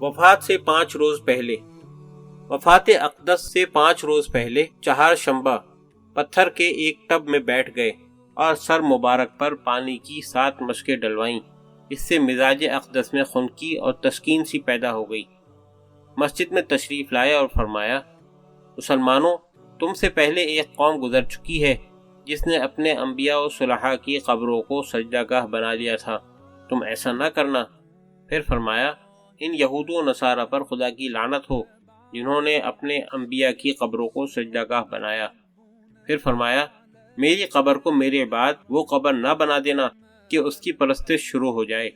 وفات سے 5 روز پہلے، وفات اقدس سے 5 روز پہلے چہارشنبہ پتھر کے ایک ٹب میں بیٹھ گئے اور سر مبارک پر پانی کی 7 مشقیں ڈلوائیں۔ اس سے مزاج اقدس میں خنکی اور تسکین سی پیدا ہو گئی۔ مسجد میں تشریف لائے اور فرمایا، مسلمانوں، تم سے پہلے ایک قوم گزر چکی ہے جس نے اپنے انبیاء و صلحاء کی قبروں کو سجدہ گاہ بنا لیا تھا، تم ایسا نہ کرنا۔ پھر فرمایا، ان یہود و نصارہ پر خدا کی لعنت ہو جنہوں نے اپنے انبیاء کی قبروں کو سجدہ گاہ بنایا۔ پھر فرمایا، میری قبر کو میرے بعد وہ قبر نہ بنا دینا کہ اس کی پرستش شروع ہو جائے۔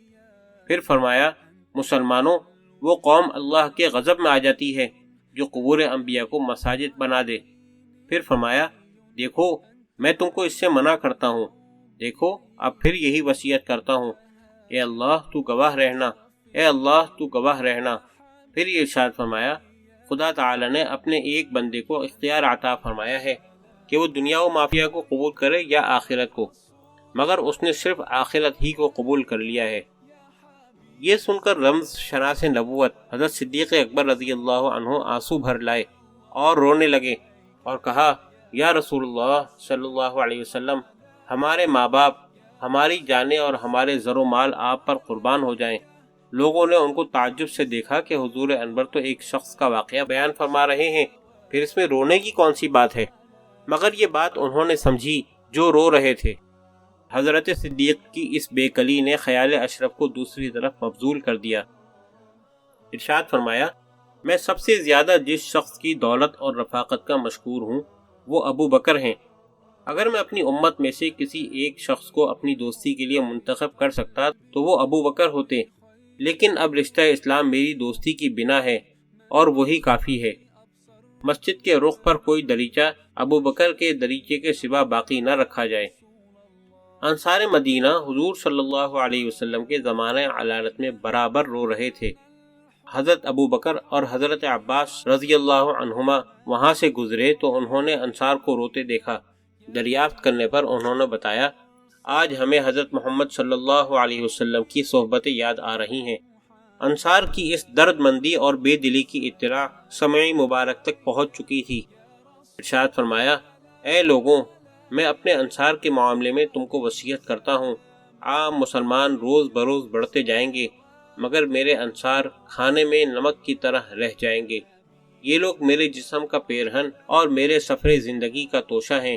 پھر فرمایا، مسلمانوں، وہ قوم اللہ کے غضب میں آ جاتی ہے جو قبور انبیاء کو مساجد بنا دے۔ پھر فرمایا، دیکھو میں تم کو اس سے منع کرتا ہوں، دیکھو اب پھر یہی وصیت کرتا ہوں، اے اللہ تو گواہ رہنا، اے اللہ تو گواہ رہنا۔ پھر یہ ارشاد فرمایا، خدا تعالی نے اپنے ایک بندے کو اختیار عطا فرمایا ہے کہ وہ دنیا و مافیہ کو قبول کرے یا آخرت کو، مگر اس نے صرف آخرت ہی کو قبول کر لیا ہے۔ یہ سن کر رمز شناس نبوت حضرت صدیق اکبر رضی اللہ عنہ آنسو بھر لائے اور رونے لگے اور کہا، یا رسول اللہ صلی اللہ علیہ وسلم، ہمارے ماں باپ، ہماری جانیں اور ہمارے زر و مال آپ پر قربان ہو جائیں۔ لوگوں نے ان کو تعجب سے دیکھا کہ حضور انور تو ایک شخص کا واقعہ بیان فرما رہے ہیں، پھر اس میں رونے کی کون سی بات ہے؟ مگر یہ بات انہوں نے سمجھی جو رو رہے تھے۔ حضرت صدیق کی اس بے کلی نے خیال اشرف کو دوسری طرف مبذول کر دیا۔ ارشاد فرمایا، میں سب سے زیادہ جس شخص کی دولت اور رفاقت کا مشکور ہوں وہ ابو بکر ہیں۔ اگر میں اپنی امت میں سے کسی ایک شخص کو اپنی دوستی کے لیے منتخب کر سکتا تو وہ ابو بکر ہوتے، لیکن اب رشتہ اسلام میری دوستی کی بنا ہے اور وہی کافی ہے۔ مسجد کے رخ پر کوئی دریچہ ابو بکر کے دریچے کے سوا باقی نہ رکھا جائے۔ انصار مدینہ حضور صلی اللہ علیہ وسلم کے زمانہ علالت میں برابر رو رہے تھے۔ حضرت ابو بکر اور حضرت عباس رضی اللہ عنہما وہاں سے گزرے تو انہوں نے انصار کو روتے دیکھا۔ دریافت کرنے پر انہوں نے بتایا، آج ہمیں حضرت محمد صلی اللہ علیہ وسلم کی صحبتیں یاد آ رہی ہیں۔ انصار کی اس درد مندی اور بے دلی کی اطلاع سمعی مبارک تک پہنچ چکی تھی۔ ارشاد فرمایا، اے لوگوں، میں اپنے انصار کے معاملے میں تم کو وصیت کرتا ہوں، عام مسلمان روز بروز بڑھتے جائیں گے مگر میرے انصار کھانے میں نمک کی طرح رہ جائیں گے۔ یہ لوگ میرے جسم کا پیرہن اور میرے سفر زندگی کا توشہ ہیں۔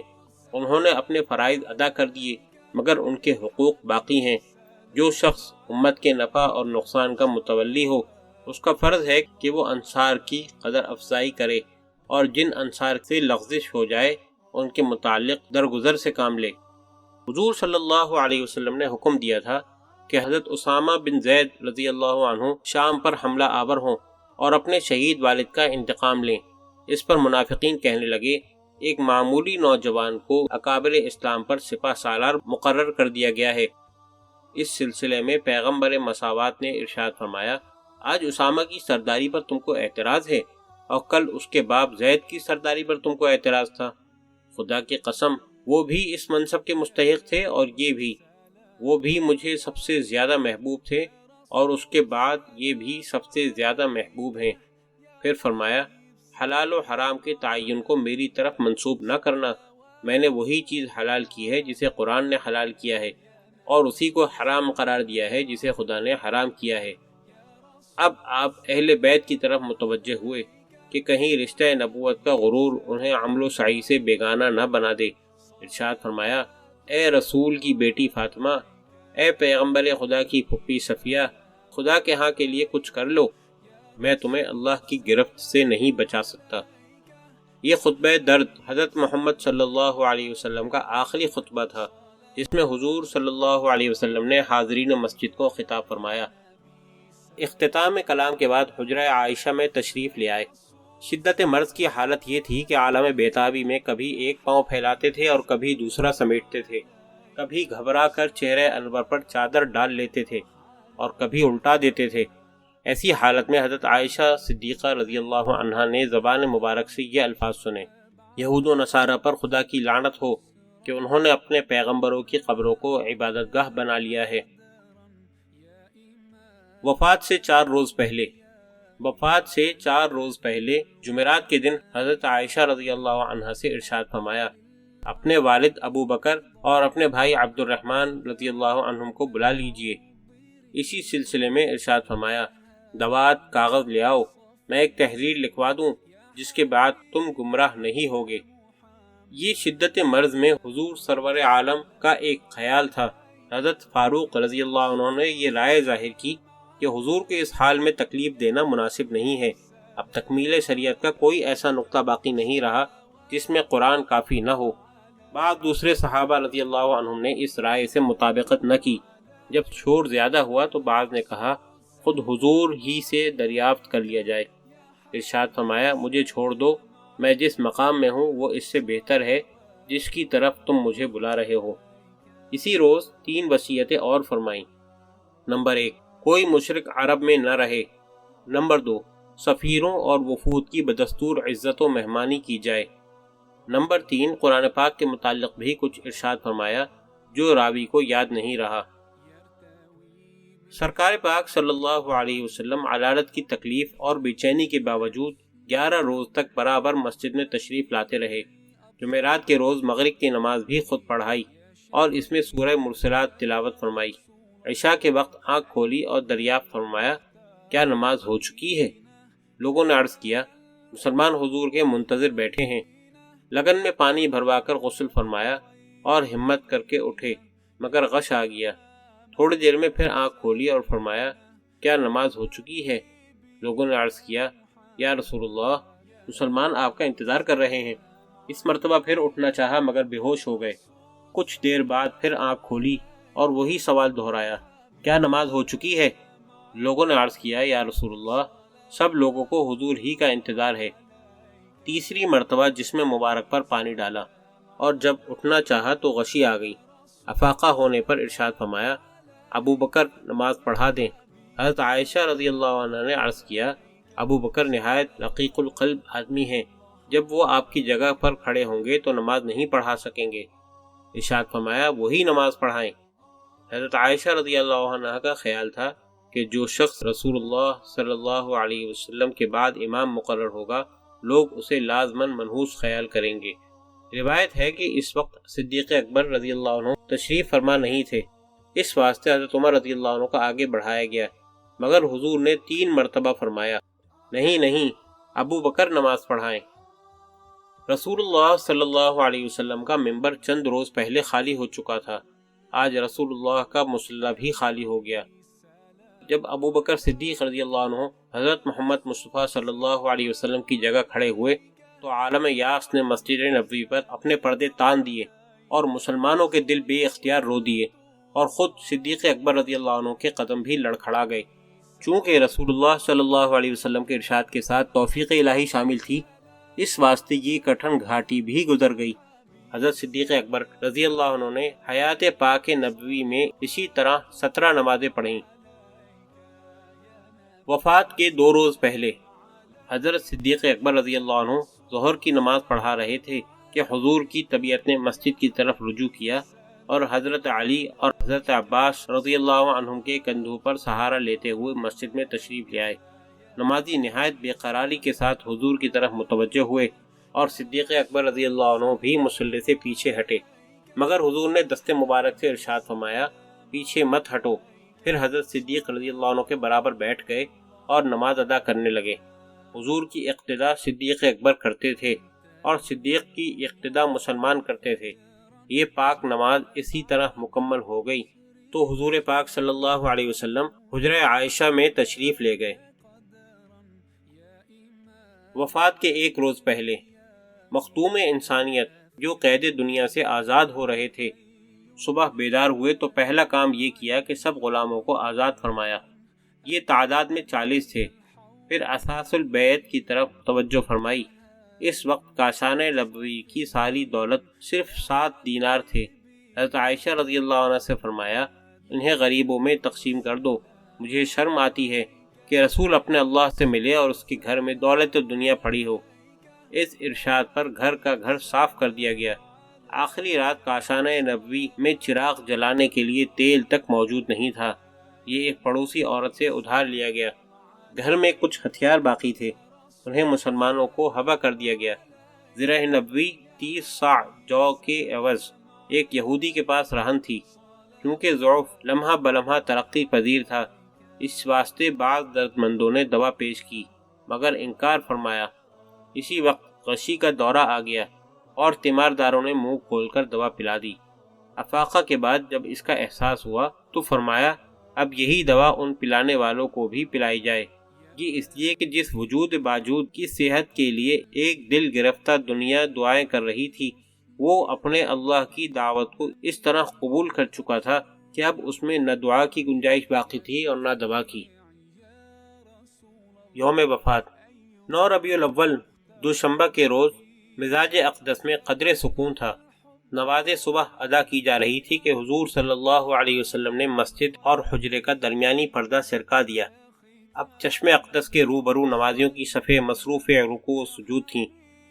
انہوں نے اپنے فرائض ادا کر دیے مگر ان کے حقوق باقی ہیں۔ جو شخص امت کے نفع اور نقصان کا متولی ہو اس کا فرض ہے کہ وہ انصار کی قدر افزائی کرے اور جن انصار سے لغزش ہو جائے ان کے متعلق درگزر سے کام لے۔ حضور صلی اللہ علیہ وسلم نے حکم دیا تھا کہ حضرت اسامہ بن زید رضی اللہ عنہ شام پر حملہ آور ہوں اور اپنے شہید والد کا انتقام لیں۔ اس پر منافقین کہنے لگے، ایک معمولی نوجوان کو اکابر اسلام پر سپہ سالار مقرر کر دیا گیا ہے۔ اس سلسلے میں پیغمبر مساوات نے ارشاد فرمایا، آج اسامہ کی سرداری پر تم کو اعتراض ہے اور کل اس کے باپ زید کی سرداری پر تم کو اعتراض تھا۔ خدا کی قسم، وہ بھی اس منصب کے مستحق تھے اور یہ بھی، وہ بھی مجھے سب سے زیادہ محبوب تھے اور اس کے بعد یہ بھی سب سے زیادہ محبوب ہیں۔ پھر فرمایا، حلال و حرام کے تعین کو میری طرف منسوب نہ کرنا، میں نے وہی چیز حلال کی ہے جسے قرآن نے حلال کیا ہے اور اسی کو حرام قرار دیا ہے جسے خدا نے حرام کیا ہے۔ اب آپ اہل بیت کی طرف متوجہ ہوئے کہ کہیں رشتہ نبوت کا غرور انہیں عمل و سعی سے بیگانہ نہ بنا دے۔ ارشاد فرمایا، اے رسول کی بیٹی فاطمہ، اے پیغمبر خدا کی پھپھی صفیہ، خدا کے ہاں کے لیے کچھ کر لو، میں تمہیں اللہ کی گرفت سے نہیں بچا سکتا۔ یہ خطبہ درد حضرت محمد صلی اللہ علیہ وسلم کا آخری خطبہ تھا جس میں حضور صلی اللہ علیہ وسلم نے حاضرین مسجد کو خطاب فرمایا۔ اختتام کلام کے بعد حجرہ عائشہ میں تشریف لے آئے۔ شدت مرض کی حالت یہ تھی کہ عالم بیتابی میں کبھی ایک پاؤں پھیلاتے تھے اور کبھی دوسرا سمیٹتے تھے، کبھی گھبرا کر چہرے انور پر چادر ڈال لیتے تھے اور کبھی الٹا دیتے تھے۔ ایسی حالت میں حضرت عائشہ صدیقہ رضی اللہ عنہا نے زبان مبارک سے یہ الفاظ سنے، یہود و نصارہ پر خدا کی لعنت ہو کہ انہوں نے اپنے پیغمبروں کی قبروں کو عبادت گاہ بنا لیا ہے۔ وفات سے 4 روز پہلے وفات سے 4 روز پہلے جمعرات کے دن حضرت عائشہ رضی اللہ عنہا سے ارشاد فرمایا، اپنے والد ابو بکر اور اپنے بھائی عبد الرحمن رضی اللہ عنہم کو بلا لیجئے۔ اسی سلسلے میں ارشاد فرمایا، دوات کاغذ لے آؤ، میں ایک تحریر لکھوا دوں جس کے بعد تم گمراہ نہیں ہوگے۔ یہ شدت مرض میں حضور سرور عالم کا ایک خیال تھا۔ حضرت فاروق رضی اللہ عنہ نے یہ رائے ظاہر کی کہ حضور کے اس حال میں تکلیف دینا مناسب نہیں ہے۔ اب تکمیل شریعت کا کوئی ایسا نقطہ باقی نہیں رہا جس میں قرآن کافی نہ ہو۔ بعض دوسرے صحابہ رضی اللہ عنہم نے اس رائے سے مطابقت نہ کی۔ جب شور زیادہ ہوا تو بعض نے کہا، خود حضور ہی سے دریافت کر لیا جائے۔ ارشاد فرمایا، مجھے چھوڑ دو، میں جس مقام میں ہوں وہ اس سے بہتر ہے جس کی طرف تم مجھے بلا رہے ہو۔ اسی روز 3 وصیتیں اور فرمائیں۔ نمبر 1، کوئی مشرک عرب میں نہ رہے۔ نمبر 2، سفیروں اور وفود کی بدستور عزت و مہمانی کی جائے۔ نمبر 3، قرآن پاک کے متعلق بھی کچھ ارشاد فرمایا جو راوی کو یاد نہیں رہا۔ سرکار پاک صلی اللہ علیہ وسلم علالت کی تکلیف اور بے چینی کے باوجود 11 روز تک برابر مسجد میں تشریف لاتے رہے۔ جمعرات کے روز مغرب کی نماز بھی خود پڑھائی اور اس میں سورہ مرسلات تلاوت فرمائی۔ عشاء کے وقت آنکھ کھولی اور دریافت فرمایا، کیا نماز ہو چکی ہے؟ لوگوں نے عرض کیا، مسلمان حضور کے منتظر بیٹھے ہیں۔ لگن میں پانی بھروا کر غسل فرمایا اور ہمت کر کے اٹھے، مگر غش آ گیا۔ تھوڑی دیر میں پھر آنکھ کھولی اور فرمایا، کیا نماز ہو چکی ہے؟ لوگوں نے عرض کیا، یا رسول اللہ، مسلمان آپ کا انتظار کر رہے ہیں۔ اس مرتبہ پھر اٹھنا چاہا مگر بے ہوش ہو گئے۔ کچھ دیر بعد پھر آنکھ کھولی اور وہی سوال دہرایا، کیا نماز ہو چکی ہے؟ لوگوں نے عرض کیا، یا رسول اللہ، سب لوگوں کو حضور ہی کا انتظار ہے۔ تیسری مرتبہ جسم مبارک پر پانی ڈالا اور جب اٹھنا چاہا تو غشی آ گئی۔ افاقہ ہونے پر ارشاد فرمایا، ابو بکر نماز پڑھا دیں۔ حضرت عائشہ رضی اللہ عنہ نے عرض کیا، ابو بکر نہایت رقیق القلب آدمی ہیں، جب وہ آپ کی جگہ پر کھڑے ہوں گے تو نماز نہیں پڑھا سکیں گے۔ ارشاد فرمایا، وہی نماز پڑھائیں۔ حضرت عائشہ رضی اللہ عنہ کا خیال تھا کہ جو شخص رسول اللہ صلی اللہ علیہ وسلم کے بعد امام مقرر ہوگا، لوگ اسے لازماً منحوس خیال کریں گے۔ روایت ہے کہ اس وقت صدیق اکبر رضی اللہ عنہ تشریف فرما نہیں تھے، اس واسطے حضرت عمر رضی اللہ عنہ کا آگے بڑھایا گیا، مگر حضور نے 3 مرتبہ فرمایا، نہیں، ابو بکر نماز پڑھائیں۔ رسول اللہ صلی اللہ علیہ وسلم کا منبر چند روز پہلے خالی ہو چکا تھا۔ آج رسول اللہ کا مصلی بھی خالی ہو گیا۔ جب ابو بکر صدیق رضی اللہ عنہ حضرت محمد مصطفیٰ صلی اللہ علیہ وسلم کی جگہ کھڑے ہوئے تو عالم یاس نے مسجد نبوی پر اپنے پردے تان دیے اور مسلمانوں کے دل بے اختیار رو دیے، اور خود صدیق اکبر رضی اللہ عنہ کے قدم بھی لڑکھڑا گئے۔ چونکہ رسول اللہ صلی اللہ علیہ وسلم کے ارشاد کے ساتھ توفیق الہی شامل تھی، اس واسطے یہ کٹھن گھاٹی بھی گزر گئی۔ حضرت صدیق اکبر رضی اللہ عنہ نے حیات پاک نبوی میں اسی طرح 17 نمازیں پڑھیں۔ وفات کے 2 روز پہلے حضرت صدیق اکبر رضی اللہ عنہ ظہر کی نماز پڑھا رہے تھے کہ حضور کی طبیعت نے مسجد کی طرف رجوع کیا اور حضرت علی اور حضرت عباس رضی اللہ عنہم کے کندھوں پر سہارا لیتے ہوئے مسجد میں تشریف لے آئے۔ نمازی نہایت بے قراری کے ساتھ حضور کی طرف متوجہ ہوئے اور صدیق اکبر رضی اللہ عنہ بھی مصلی سے پیچھے ہٹے، مگر حضور نے دست مبارک سے ارشاد فرمایا، پیچھے مت ہٹو۔ پھر حضرت صدیق رضی اللہ عنہ کے برابر بیٹھ گئے اور نماز ادا کرنے لگے۔ حضور کی اقتداء صدیق اکبر کرتے تھے اور صدیق کی اقتداء مسلمان کرتے تھے۔ یہ پاک نماز اسی طرح مکمل ہو گئی تو حضور پاک صلی اللہ علیہ وسلم حجرہ عائشہ میں تشریف لے گئے۔ وفات کے 1 روز پہلے مختوم انسانیت جو قید دنیا سے آزاد ہو رہے تھے، صبح بیدار ہوئے تو پہلا کام یہ کیا کہ سب غلاموں کو آزاد فرمایا۔ یہ تعداد میں 40 تھے۔ پھر اساس البیت کی طرف توجہ فرمائی۔ اس وقت کاشان نبوی کی ساری دولت صرف 7 دینار تھے۔ حضرت عائشہ رضی اللہ عنہ سے فرمایا، انہیں غریبوں میں تقسیم کر دو، مجھے شرم آتی ہے کہ رسول اپنے اللہ سے ملے اور اس کے گھر میں دولت دنیا پڑی ہو۔ اس ارشاد پر گھر کا گھر صاف کر دیا گیا۔ آخری رات کاشان نبوی میں چراغ جلانے کے لیے تیل تک موجود نہیں تھا۔ یہ ایک پڑوسی عورت سے ادھار لیا گیا۔ گھر میں کچھ ہتھیار باقی تھے، انہیں مسلمانوں کو حبا کر دیا گیا۔ زرہ نبوی 30 صاع جو کے عوض ایک یہودی کے پاس رہن تھی۔ کیونکہ ضعف لمحہ بلمحہ ترقی پذیر تھا، اس واسطے بعض درد مندوں نے دوا پیش کی مگر انکار فرمایا۔ اسی وقت غشی کا دورہ آ گیا اور تیمارداروں نے منہ کھول کر دوا پلا دی۔ افاقہ کے بعد جب اس کا احساس ہوا تو فرمایا اب یہی دوا ان پلانے والوں کو بھی پلائی جائے۔ یہ اس لیے کہ جس وجود باجود کی صحت کے لیے ایک دل گرفتہ دنیا دعائیں کر رہی تھی، وہ اپنے اللہ کی دعوت کو اس طرح قبول کر چکا تھا کہ اب اس میں نہ دعا کی گنجائش باقی تھی اور نہ دوا کی۔ یوم وفات 9 ربیع الاول دوشنبہ کے روز مزاج اقدس میں قدر سکون تھا۔ نماز صبح ادا کی جا رہی تھی کہ حضور صلی اللہ علیہ وسلم نے مسجد اور حجرے کا درمیانی پردہ سرکا دیا۔ اب چشم اقدس کے روبرو نمازیوں کی صفیں مصروف رکوع و سجود تھیں۔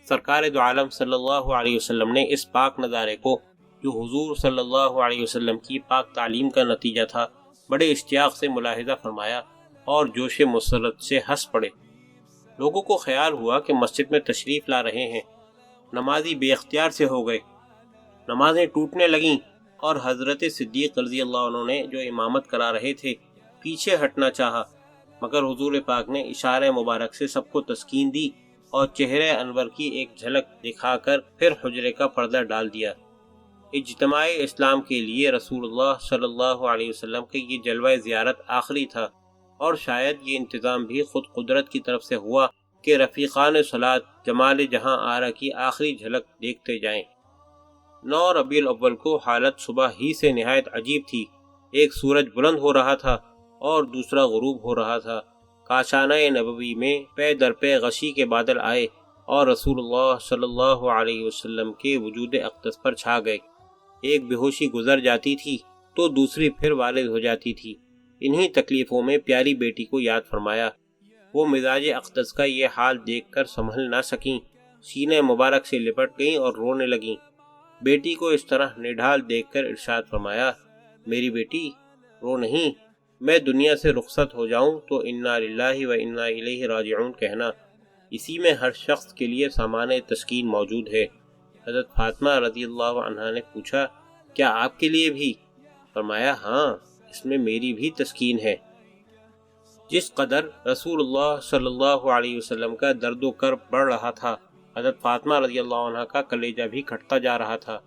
سرکار دو عالم صلی اللہ علیہ وسلم نے اس پاک نظارے کو، جو حضور صلی اللہ علیہ وسلم کی پاک تعلیم کا نتیجہ تھا، بڑے اشتیاق سے ملاحظہ فرمایا اور جوش مسرت سے ہنس پڑے۔ لوگوں کو خیال ہوا کہ مسجد میں تشریف لا رہے ہیں۔ نمازی بے اختیار سے ہو گئے، نمازیں ٹوٹنے لگیں اور حضرت صدیق رضی اللہ عنہ نے جو امامت کرا رہے تھے پیچھے ہٹنا چاہا، مگر حضور پاک نے اشارہ مبارک سے سب کو تسکین دی اور چہرے انور کی ایک جھلک دکھا کر پھر حجرے کا پردہ ڈال دیا۔ اجتماع اسلام کے لیے رسول اللہ صلی اللہ علیہ وسلم کے یہ جلوہ زیارت آخری تھا، اور شاید یہ انتظام بھی خود قدرت کی طرف سے ہوا کہ رفیقان صلات جمال جہاں آرا کی آخری جھلک دیکھتے جائیں۔ 9 ربیع الاول کو حالت صبح ہی سے نہایت عجیب تھی۔ ایک سورج بلند ہو رہا تھا اور دوسرا غروب ہو رہا تھا۔ کاشانہ نبوی میں پے در پے غشی کے بادل آئے اور رسول اللہ صلی اللہ علیہ وسلم کے وجود اقدس پر چھا گئے۔ ایک بے ہوشی گزر جاتی تھی تو دوسری پھر والد ہو جاتی تھی۔ انہی تکلیفوں میں پیاری بیٹی کو یاد فرمایا۔ وہ مزاج اقدس کا یہ حال دیکھ کر سنبھل نہ سکیں، سینے مبارک سے لپٹ گئیں اور رونے لگیں۔ بیٹی کو اس طرح نڈھال دیکھ کر ارشاد فرمایا، میری بیٹی رو نہیں، میں دنیا سے رخصت ہو جاؤں تو انا للہ و انا الیہ راجعون کہنا، اسی میں ہر شخص کے لیے سامان تسکین موجود ہے۔ حضرت فاطمہ رضی اللہ عنہا نے پوچھا، کیا آپ کے لیے بھی؟ فرمایا، ہاں، اس میں میری بھی تسکین ہے۔ جس قدر رسول اللہ صلی اللہ علیہ وسلم کا درد و کرب بڑھ رہا تھا، حضرت فاطمہ رضی اللہ عنہ کا کلیجہ بھی کھٹتا جا رہا تھا۔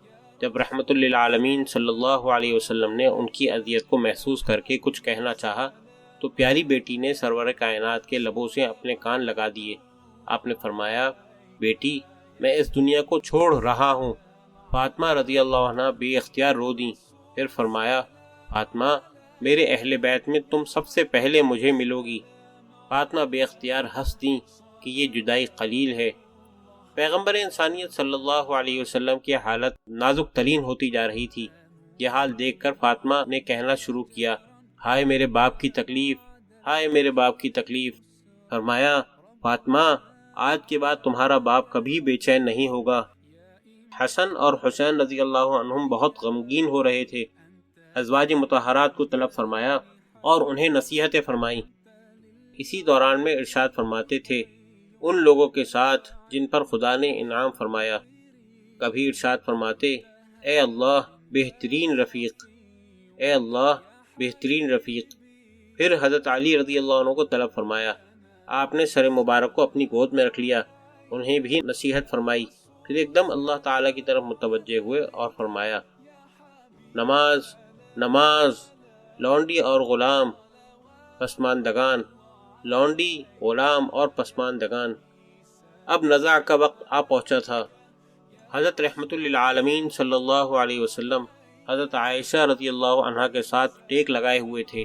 جب رحمت للعالمین صلی اللہ علیہ وسلم نے ان کی اذیت کو محسوس کر کے کچھ کہنا چاہا تو پیاری بیٹی نے سرور کائنات کے لبوں سے اپنے کان لگا دیے۔ آپ نے فرمایا، بیٹی، میں اس دنیا کو چھوڑ رہا ہوں۔ فاطمہ رضی اللہ عنہ بے اختیار رو دیں۔ پھر فرمایا، فاطمہ، میرے اہل بیت میں تم سب سے پہلے مجھے ملو گی۔ فاطمہ بے اختیار ہنس دیں کہ یہ جدائی قلیل ہے۔ پیغمبر انسانیت صلی اللہ علیہ وسلم کی حالت نازک ترین ہوتی جا رہی تھی۔ یہ حال دیکھ کر فاطمہ نے کہنا شروع کیا، ہائے میرے باپ کی تکلیف، ہائے میرے باپ کی تکلیف۔ فرمایا، فاطمہ، آج کے بعد تمہارا باپ کبھی بے چین نہیں ہوگا۔ حسن اور حسین رضی اللہ عنہم بہت غمگین ہو رہے تھے۔ ازواج مطہرات کو طلب فرمایا اور انہیں نصیحتیں فرمائیں۔ اسی دوران میں ارشاد فرماتے تھے، ان لوگوں کے ساتھ جن پر خدا نے انعام فرمایا۔ کبھی ارشاد فرماتے، اے اللہ بہترین رفیق، اے اللہ بہترین رفیق۔ پھر حضرت علی رضی اللہ عنہ کو طلب فرمایا۔ آپ نے سر مبارک کو اپنی گود میں رکھ لیا، انہیں بھی نصیحت فرمائی، پھر ایک دم اللہ تعالیٰ کی طرف متوجہ ہوئے اور فرمایا، نماز نماز، لونڈی اور غلام، پسماندگان، لونڈی، غلام اور پسماندگان۔ اب نزع کا وقت آ پہنچا تھا۔ حضرت رحمت للعالمین صلی اللہ علیہ وسلم حضرت عائشہ رضی اللہ عنہا کے ساتھ ٹیک لگائے ہوئے تھے۔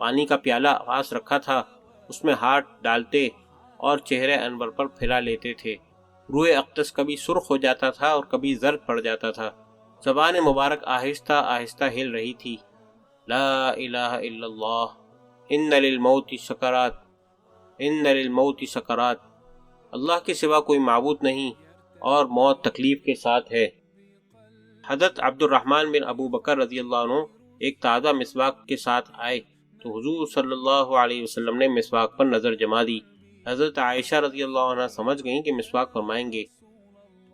پانی کا پیالہ پاس رکھا تھا، اس میں ہاتھ ڈالتے اور چہرے انور پر پھیلا لیتے تھے۔ روح اقدس کبھی سرخ ہو جاتا تھا اور کبھی زرد پڑ جاتا تھا۔ زبان مبارک آہستہ آہستہ ہل رہی تھی۔ لا الہ الا اللہ، ان للموت سکرات، ان للموت سکرات، اللہ کے سوا کوئی معبود نہیں اور موت تکلیف کے ساتھ ہے۔ حضرت عبد الرحمن بن ابو بکر رضی اللہ عنہ ایک تازہ مسواک کے ساتھ آئے تو حضور صلی اللہ علیہ وسلم نے مسواک پر نظر جما دی۔ حضرت عائشہ رضی اللہ عنہ سمجھ گئیں کہ مسواک فرمائیں گے۔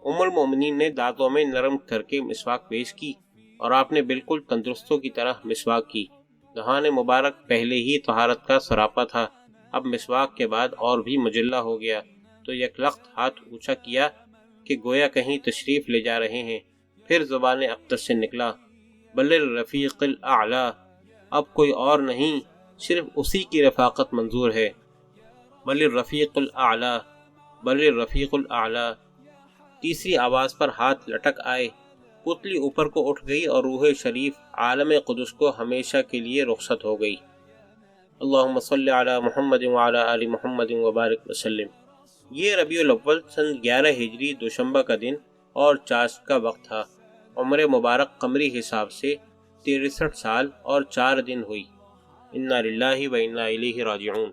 ام المومنین نے دانتوں میں نرم کر کے مسواک پیش کی اور آپ نے بالکل تندرستوں کی طرح مسواک کی۔ دہان مبارک پہلے ہی طہارت کا سراپا تھا، اب مسواک کے بعد اور بھی مجلہ ہو گیا، تو یک لخت ہاتھ اونچا کیا کہ گویا کہیں تشریف لے جا رہے ہیں۔ پھر زبان اقدس سے نکلا، بل الرفیق الاعلی، اب کوئی اور نہیں، صرف اسی کی رفاقت منظور ہے۔ بل الرفیق الاعلی، بل الرفیق الاعلی۔ تیسری آواز پر ہاتھ لٹک آئے، پتلی اوپر کو اٹھ گئی اور روح شریف عالم قدس کو ہمیشہ کے لیے رخصت ہو گئی۔ اللہم صلی علی محمد وعلی آل محمد وبارک وسلم۔ یہ ربیع الاول سن 11 ہجری دوشنبہ کا دن اور چاشت کا وقت تھا۔ عمر مبارک قمری حساب سے 63 سال اور 4 دن ہوئی۔ انا للہ و انا الیہ راجعون۔